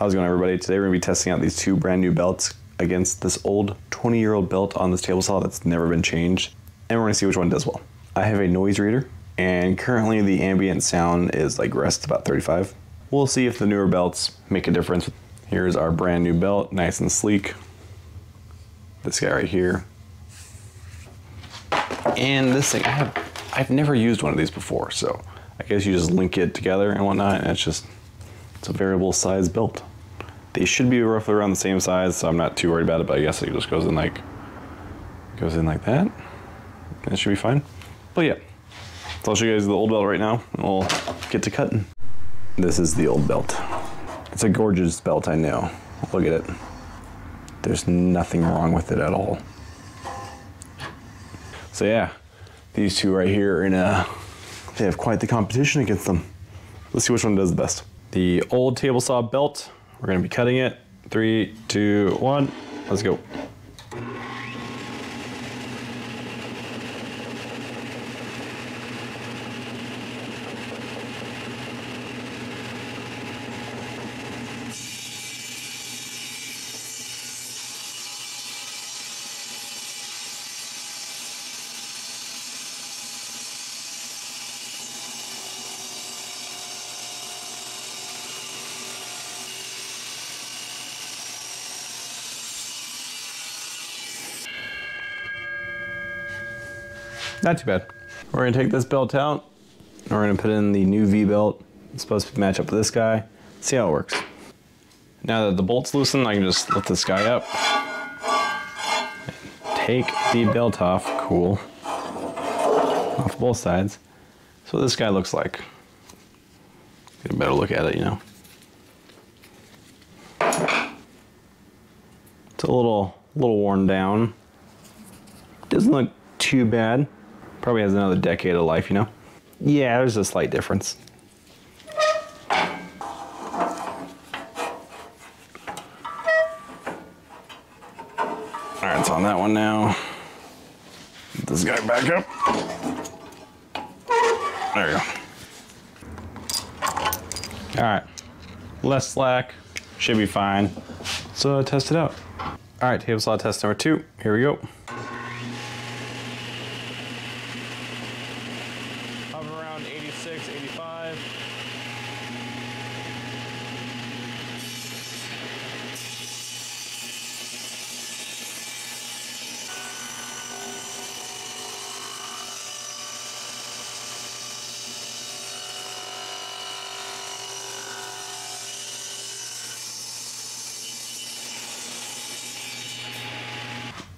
How's it going, everybody? Today we're going to be testing out these two brand new belts against this old 20-year-old belt on this table saw that's never been changed, and we're going to see which one does well. I have a noise reader, and currently the ambient sound is like rest about 35. We'll see if the newer belts make a difference. Here's our brand new belt, nice and sleek. This guy right here. And this thing, I've never used one of these before, so I guess you just link it together and whatnot, and it's a variable size belt. They should be roughly around the same size, so I'm not too worried about it, but I guess it just goes in like that. That should be fine. But yeah, so I'll show you guys the old belt right now, and we'll get to cutting. This is the old belt. It's a gorgeous belt, I know. Look at it. There's nothing wrong with it at all. So yeah, these two right here are they have quite the competition against them. Let's see which one does the best. The old table saw belt, we're gonna be cutting it. 3, 2, 1, let's go. Not too bad. We're gonna take this belt out, and we're gonna put in the new V belt. It's supposed to match up to this guy. See how it works. Now that the bolt's loosened, I can just lift this guy up. Take the belt off, cool. Off both sides. So this guy looks like. Get a better look at it, you know. It's a little worn down. Doesn't look too bad. Probably has another decade of life, you know? Yeah, there's a slight difference. All right, it's on that one now. Get this guy back up. There we go. All right, less slack, should be fine. So test it out. All right, table saw test number 2, here we go. Around 86, 85.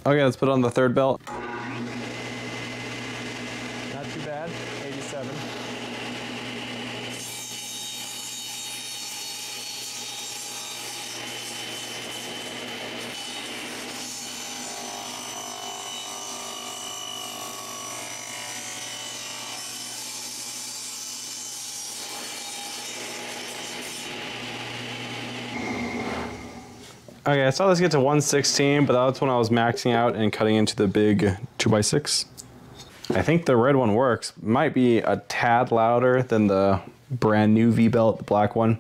Okay, let's put on the third belt. Not too bad, 87. Okay, I saw this get to 116, but that's when I was maxing out and cutting into the big 2x6. I think the red one works. Might be a tad louder than the brand new V-belt, the black one.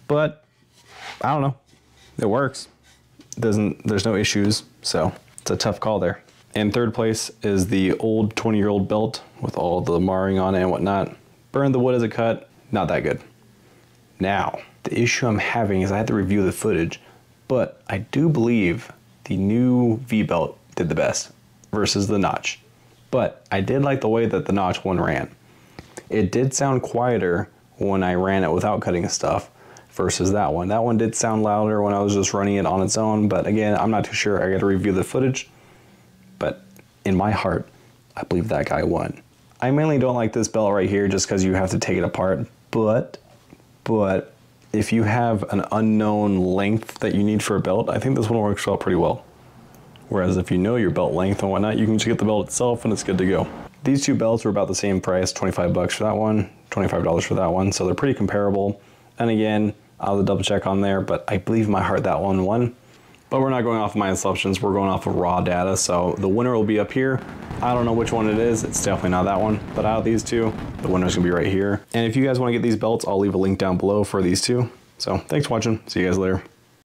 But I don't know, it works. There's no issues, so it's a tough call there. In third place is the old 20-year-old belt with all the marring on it and whatnot. Burned the wood as a cut, not that good. Now, the issue I'm having is I had to review the footage, but I do believe the new V-belt did the best versus the notch. But I did like the way that the notch one ran. It did sound quieter when I ran it without cutting stuff versus that one. That one did sound louder when I was just running it on its own, but again, I'm not too sure. I gotta review the footage, but in my heart, I believe that guy won. I mainly don't like this belt right here just because you have to take it apart, but if you have an unknown length that you need for a belt, I think this one works out pretty well. Whereas if you know your belt length and whatnot, you can just get the belt itself and it's good to go. These two belts were about the same price, 25 bucks for that one, $25 for that one, so they're pretty comparable. And again, I'll have to double check on there, but I believe in my heart that one won. But we're not going off of my assumptions, we're going off of raw data, so the winner will be up here. I don't know which one it is, it's definitely not that one, but out of these two, the winner's gonna be right here. And if you guys wanna get these belts, I'll leave a link down below for these two. So thanks for watching. See you guys later.